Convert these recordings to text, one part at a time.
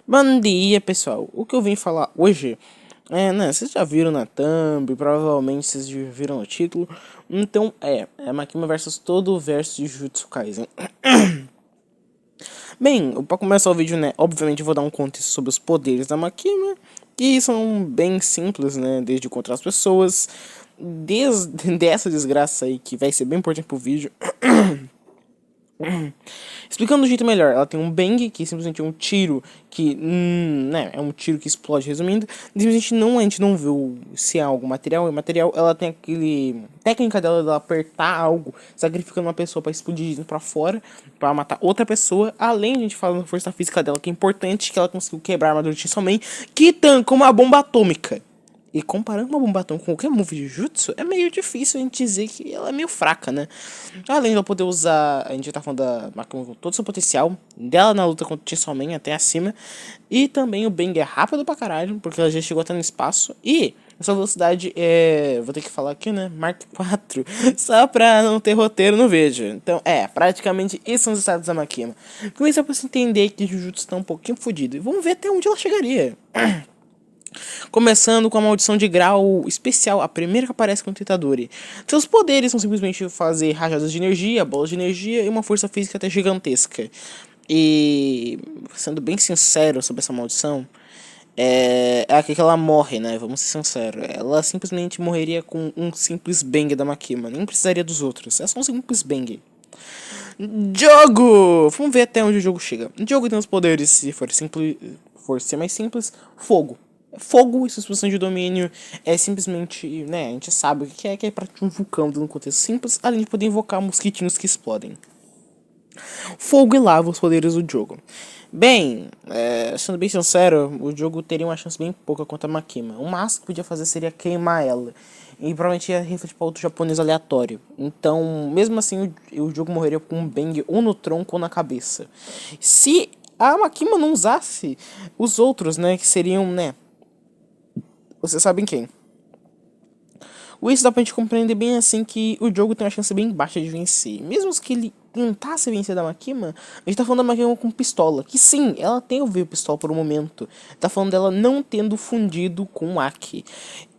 Bom dia, pessoal. O que eu vim falar hoje né, vocês já viram na thumb, provavelmente vocês já viram no título. Então, é Makima versus todo o verso de Jujutsu Kaisen. Bem, pra começar o vídeo, né, obviamente eu vou dar um contexto sobre os poderes da Makima, que são bem simples, né, desde encontrar as pessoas, desde essa desgraça aí, que vai ser bem importante pro vídeo. Explicando do jeito melhor, ela tem um bang, que simplesmente é um tiro que, né, é um tiro que explode, resumindo. Simplesmente a gente não viu se é algo material. É material, ela tem aquele técnica dela de apertar algo, sacrificando uma pessoa pra explodir pra fora, pra matar outra pessoa. Além de a gente falar da força física dela, que é importante, que ela conseguiu quebrar a armadura de Chainsaw Man, que tanca uma bomba atômica. E comparando uma bomba atômica com qualquer move de jutsu, é meio difícil a gente dizer que ela é meio fraca, né? Além de ela poder usar, a gente tá falando da Makima com todo o seu potencial, dela na luta contra o Chainsaw Man até acima, e também o Bang é rápido pra caralho, porque ela já chegou até no espaço, e essa velocidade vou ter que falar aqui, né, Mark 4, só pra não ter roteiro no vídeo. Então, praticamente esses são os estados da Makima. Com isso é pra você entender que Jujutsu tá um pouquinho fodido, e vamos ver até onde ela chegaria. Começando com a maldição de grau especial, a primeira que aparece com o Titadori. Seus poderes são simplesmente fazer rajadas de energia, bolas de energia e uma força física até gigantesca. E, sendo bem sincero sobre essa maldição, é aqui que ela morre, né? Vamos ser sinceros. Ela simplesmente morreria com um simples bang da Makima, nem precisaria dos outros. É só um simples bang. Jogo! Vamos ver até onde o jogo chega. O jogo tem os poderes, se for ser mais simples, fogo. Fogo e sua expansão de domínio é simplesmente, né, a gente sabe o que é praticamente um vulcão dando um contexto simples, além de poder invocar mosquitinhos que explodem. Fogo e lava os poderes do jogo. Bem, sendo bem sincero, o jogo teria uma chance bem pouca contra a Makima. O máximo que podia fazer seria queimar ela. E provavelmente ia refletir para outro japonês aleatório. Então, mesmo assim, o jogo morreria com um bang ou no tronco ou na cabeça. Se a Makima não usasse os outros, né, que seriam, né, vocês sabem quem. O isso dá pra gente compreender bem assim que o jogo tem uma chance bem baixa de vencer. Mesmo que ele tentasse vencer da Makima, a gente tá falando da Makima com pistola. Que sim, ela tem o veio pistola por um momento. Tá falando dela não tendo fundido com o Aki.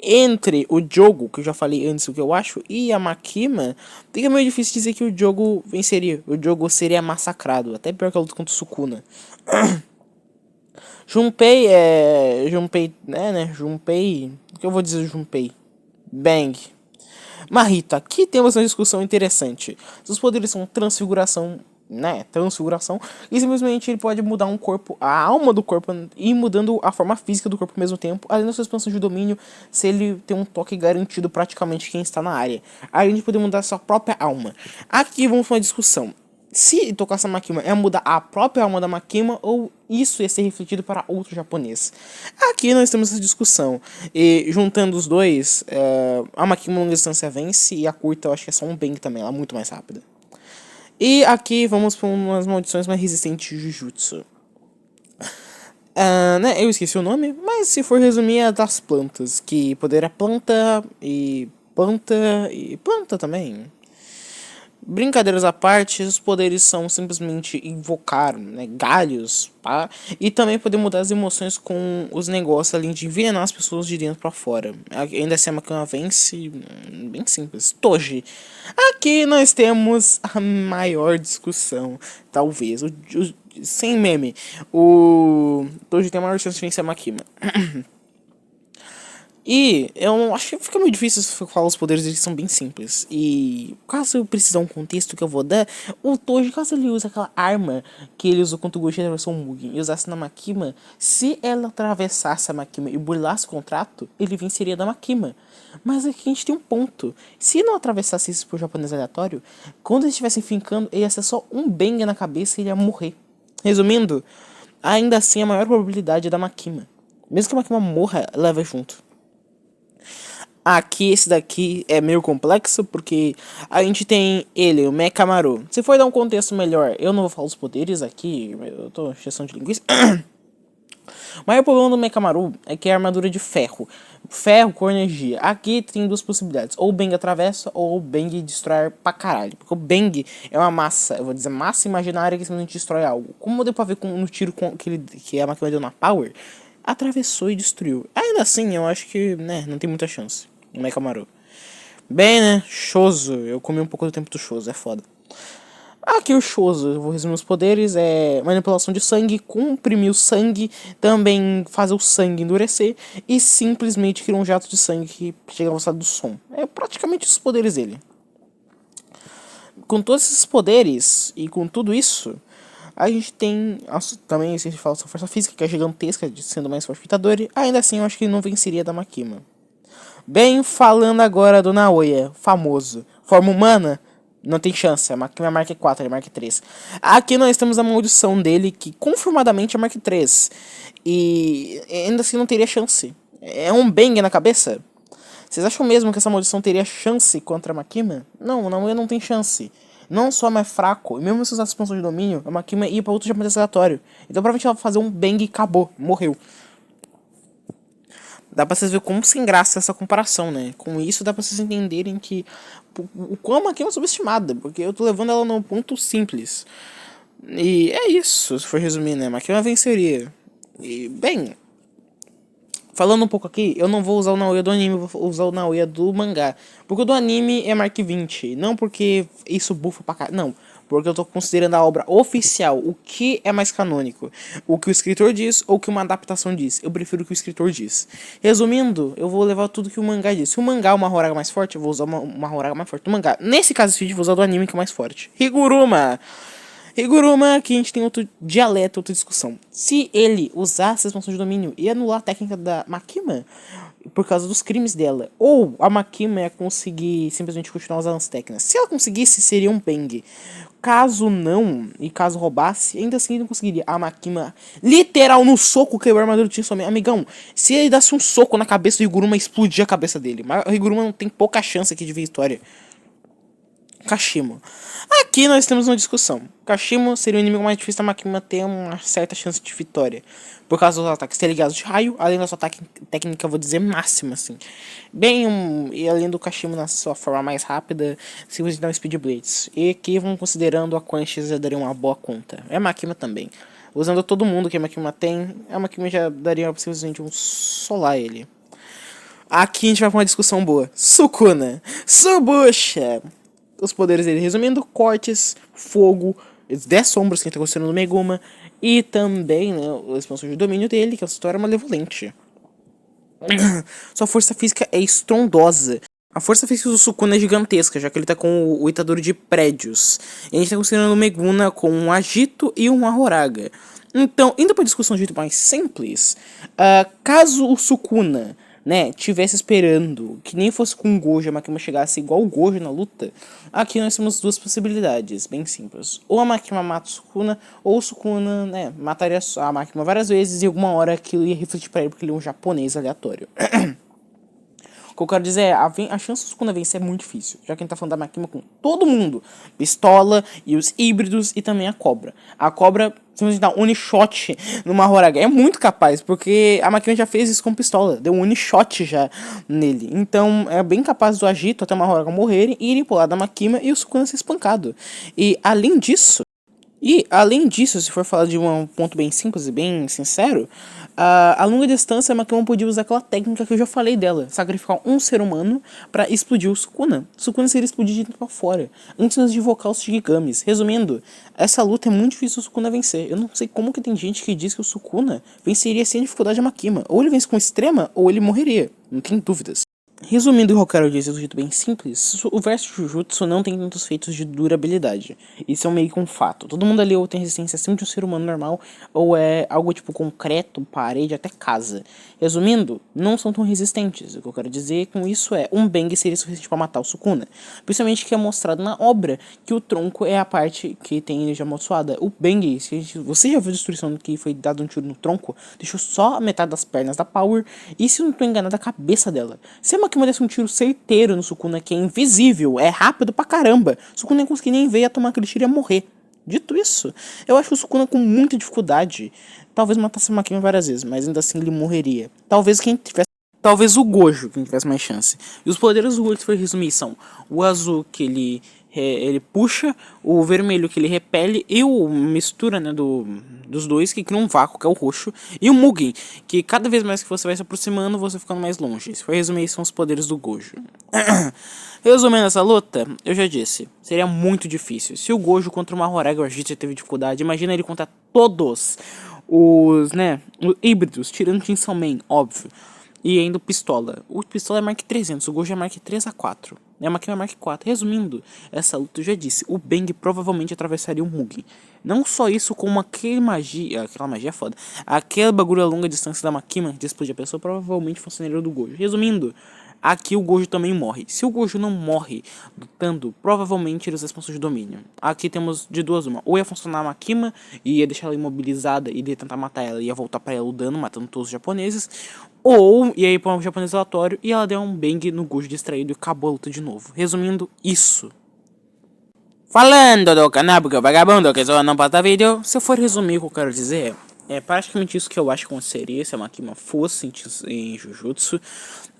Entre o jogo, que eu já falei antes o que eu acho, e a Makima, fica meio difícil dizer que o jogo venceria. O jogo seria massacrado. Até pior que a luta contra o Sukuna. Junpei, né? Junpei. O que eu vou dizer do Junpei? Bang. Marrita, aqui temos uma discussão interessante. Os poderes são transfiguração, né? Transfiguração. E simplesmente ele pode mudar um corpo, a alma do corpo, e mudando a forma física do corpo ao mesmo tempo. Além da sua expansão de domínio, se ele tem um toque garantido praticamente quem está na área. Aí a gente pode mudar a sua própria alma. Aqui vamos para uma discussão. Se tocasse a Makima, é mudar a própria alma da Makima ou isso ia ser refletido para outro japonês? Aqui nós temos essa discussão. E juntando os dois, a Makima longa distância vence e a curta eu acho que é só um bang também, ela é muito mais rápida. E aqui vamos para umas maldições mais resistentes de Jujutsu. Né, eu esqueci o nome, mas se for resumir é das plantas, que poder é planta e planta também. Brincadeiras à parte, os poderes são simplesmente invocar, né, galhos, tá? E também poder mudar as emoções com os negócios, além de envenenar as pessoas de dentro pra fora. Ainda assim, a Makima vence, bem simples. Toji. Aqui nós temos a maior discussão, talvez. Sem meme. O Toji tem a maior chance de vencer a Makima. E eu acho que fica muito difícil falar os poderes, eles são bem simples. E caso eu precisar um contexto que eu vou dar, o Toji, caso ele use aquela arma que ele usou contra o Goshin da versão Mugen e usasse na Makima, se ela atravessasse a Makima e burlasse o contrato, ele venceria da Makima. Mas aqui a gente tem um ponto. Se não atravessasse isso por japonês aleatório, quando eles estivessem fincando, ia ser só um bang na cabeça e ele ia morrer. Resumindo, ainda assim a maior probabilidade é da Makima. Mesmo que a Makima morra, leva junto. Aqui, esse daqui é meio complexo, porque a gente tem ele, o Mekamaru. Se for dar um contexto melhor, eu não vou falar os poderes aqui, eu tô gestão de linguiça. O maior problema do Mekamaru é que é a armadura de ferro. ferro com energia. Aqui tem duas possibilidades. Ou o Bang atravessa, ou o Bang destrói pra caralho. Porque o Bang é uma massa, eu vou dizer, massa imaginária que simplesmente destrói algo. Como deu pra ver no tiro que a máquina deu na Power, atravessou e destruiu. Ainda assim, eu acho que, né, não tem muita chance. O Mekamaru. Bem, né, Choso. Eu comi um pouco do tempo do Choso, é foda. Aqui o Choso, eu vou resumir os poderes, é manipulação de sangue, comprimir o sangue, também fazer o sangue endurecer e simplesmente criar um jato de sangue que chega ao velocidade do som. É praticamente os poderes dele. Com todos esses poderes e com tudo isso, a gente tem também, se a gente fala sua força física, que é gigantesca, sendo mais forte que Itadori, ainda assim eu acho que ele não venceria da Makima. Bem, falando agora do Naoya, famoso, forma humana, não tem chance, a Makima é Mark 4, ele é Mark 3. Aqui nós temos a maldição dele, que confirmadamente é Mark 3. E ainda assim não teria chance. É um bang na cabeça? Vocês acham mesmo que essa maldição teria chance contra a Makima? Não, o Naoya não tem chance. Não só é mais fraco, e mesmo se usasse expansão de domínio, a Makima ia pra outro japonês aleatório. Então provavelmente ela vai fazer um bang e acabou, morreu. Dá pra vocês verem como sem graça essa comparação, né? Com isso dá pra vocês entenderem que o quão a Makima é subestimada, porque eu tô levando ela num ponto simples. E é isso, se for resumir, né? A Makima venceria. E, bem, falando um pouco aqui, eu não vou usar o Naoya do anime, eu vou usar o Naoya do mangá. Porque o do anime é Mark 20, não porque isso bufa pra caralho, não. Porque eu tô considerando a obra oficial, o que é mais canônico. O que o escritor diz ou o que uma adaptação diz. Eu prefiro o que o escritor diz. Resumindo, eu vou levar tudo que o mangá diz. Se o mangá é uma Horaga mais forte, eu vou usar uma Horaga mais forte do mangá. Nesse caso, esse vídeo, eu vou usar do anime que é mais forte. Higuruma! Higuruma, aqui a gente tem outro dialeto, outra discussão. Se ele usasse a expansão de domínio e anular a técnica da Makima por causa dos crimes dela, ou a Makima ia conseguir simplesmente continuar usando as técnicas. Se ela conseguisse, seria um bang. Caso não, e caso roubasse, ainda assim ele não conseguiria. A Makima, literal, no soco, quebrou a armadura do Chainsaw Man. Amigão, se ele desse um soco na cabeça do Higuruma, explodia a cabeça dele. Mas o Higuruma não tem pouca chance aqui de vitória. Kashimo. Aqui nós temos uma discussão. Kashimo seria o inimigo mais difícil da Makima ter uma certa chance de vitória. Por causa dos ataques ligados de raio, além da sua técnica, eu vou dizer, máxima, assim. Bem, e além do Kashimo na sua forma mais rápida, se você dá um Speed Blades. E aqui, vão considerando a Quanches, já daria uma boa conta. É a Makima também. Usando todo mundo que a Makima tem, a Makima já daria simplesmente um solar ele. Aqui a gente vai pra uma discussão boa. Sukuna. Subusha. Os poderes dele, resumindo, cortes, fogo, 10 sombras que ele tá construindo no Meguma, e também, né, a expansão de domínio dele, que é uma história malevolente. Sua força física é estrondosa. A força física do Sukuna é gigantesca, já que ele tá com o Itadori de prédios. E a gente tá considerando o Meguna com um Agito e um Ahoraga. Então, indo pra discussão de jeito mais simples, caso o Sukuna, né, tivesse esperando que nem fosse com o Gojo, a Makima chegasse igual o Gojo na luta, aqui nós temos duas possibilidades, bem simples. Ou a Makima mata o Sukuna, ou o Sukuna, né, mataria a Makima várias vezes e alguma hora aquilo ia refletir pra ele porque ele é um japonês aleatório. O que eu quero dizer é, a chance do Sukuna vencer é muito difícil, já que a gente tá falando da Makima com todo mundo. Pistola e os híbridos e também a Cobra. A Cobra simplesmente dá um one-shot numa Horaga. É muito capaz, porque a Makima já fez isso com Pistola. Deu um one-shot já nele. Então é bem capaz do Agito até uma Horaga morrerem e irem pro lado da Makima e o Sukuna ser espancado. E além disso, se for falar de um ponto bem simples e bem sincero, a longa distância a Makima podia usar aquela técnica que eu já falei dela, sacrificar um ser humano pra explodir o Sukuna. O Sukuna seria explodido de dentro pra fora, antes de invocar os Shikigamis. Resumindo, essa luta é muito difícil o Sukuna vencer. Eu não sei como que tem gente que diz que o Sukuna venceria sem dificuldade a Makima. Ou ele vence com extrema, ou ele morreria. Não tem dúvidas. Resumindo o que eu quero dizer de um jeito bem simples, o verso Jujutsu não tem tantos feitos de durabilidade. Isso é meio que um fato. Todo mundo ali ou tem resistência acima de um ser humano normal, ou é algo tipo concreto, parede, até casa. Resumindo, não são tão resistentes. O que eu quero dizer com isso é, um bang seria suficiente para matar o Sukuna. Principalmente que é mostrado na obra, que o tronco é a parte que tem energia amaldiçoada. O bang, você já viu a destruição que foi dado um tiro no tronco? Deixou só a metade das pernas da Power, e se eu não tô enganado, a cabeça dela. Se a Makima desse um tiro certeiro no Sukuna, que é invisível, é rápido pra caramba, o Sukuna nem conseguia nem ver, ia tomar aquele tiro e ia morrer. Dito isso, eu acho que o Sukuna com muita dificuldade talvez matasse a Makima várias vezes, mas ainda assim ele morreria. Talvez quem tivesse talvez o Gojo quem tivesse mais chance. E os poderes do Gojo, se for resumir, são o azul que ele puxa, o vermelho que ele repele e o mistura, né, dos dois que cria um vácuo, que é o roxo, e o Mugen, que cada vez mais que você vai se aproximando, você ficando mais longe. Se for resumir, são os poderes do Gojo. Resumindo essa luta, eu já disse, seria muito difícil. Se o Gojo contra uma Horaga, a gente já teve dificuldade, imagina ele contra todos os, né, os híbridos, tirando o Chainsaw Man, óbvio. E ainda o Pistola. O Pistola é Mark 300, o Gojo é Mark 3A4. É uma Mark 4. Resumindo, essa luta eu já disse, o Bang provavelmente atravessaria o Mugen. Não só isso, como aquela magia é foda. Aquele bagulho a longa distância da Makima de explodir a pessoa provavelmente funcionaria do Gojo. Resumindo, aqui o Gojo também morre. Se o Gojo não morre lutando, provavelmente eles responsam de domínio. Aqui temos de duas uma. Ou ia funcionar a Makima e ia deixar ela imobilizada e ia tentar matar ela e ia voltar pra ela o dano, matando todos os japoneses. Ou ia ir pra um japonês aleatório e ela deu um bang no Gojo distraído e acabou a luta de novo. Resumindo, isso. Falando do canal porque o vagabundo que só não posta vídeo, se eu for resumir o que eu quero dizer, é praticamente isso que eu acho que aconteceria se a Makima fosse em Jujutsu.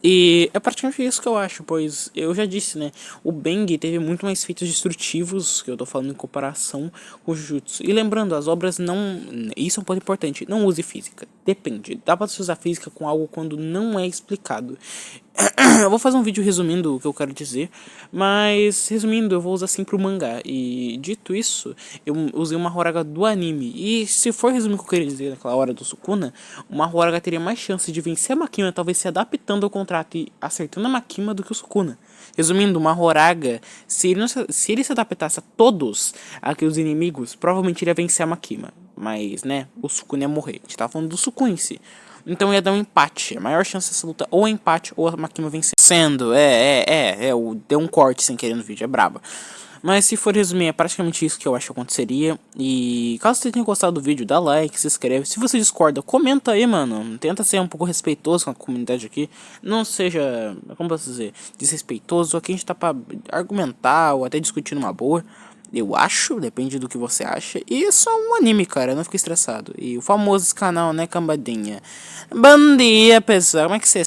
E é praticamente isso que eu acho, pois eu já disse, né? O Bang teve muito mais feitos destrutivos, que eu tô falando em comparação com o Jujutsu. E lembrando, as obras não... Isso é um ponto importante, não use física. Depende, dá pra você usar física com algo quando não é explicado. Eu vou fazer um vídeo resumindo o que eu quero dizer, mas resumindo, eu vou usar sempre o mangá. E dito isso, eu usei uma Horaga do anime. E se for resumir o que eu queria dizer naquela hora do Sukuna, uma Horaga teria mais chance de vencer a Makima, talvez se adaptando ao contrato e acertando a Makima do que o Sukuna. Resumindo, uma Horaga, se ele se adaptasse a todos aqueles inimigos, provavelmente iria vencer a Makima. Mas, né, o Sukuna ia morrer. A gente tava falando do Sukuna em si. Então ia dar um empate. A maior chance dessa luta ou é empate ou a Makima vencer. Sendo, deu um corte sem querer no vídeo, é braba. Mas se for resumir, é praticamente isso que eu acho que aconteceria. E caso você tenha gostado do vídeo, dá like, se inscreve. Se você discorda, comenta aí, mano. Tenta ser um pouco respeitoso com a comunidade aqui. Não seja, como posso dizer, desrespeitoso. Aqui a gente tá pra argumentar ou até discutir numa boa. Eu acho, depende do que você acha. E é só um anime, cara, não fique estressado. E o famoso canal, né, cambadinha. Bom dia, pessoal, como é que você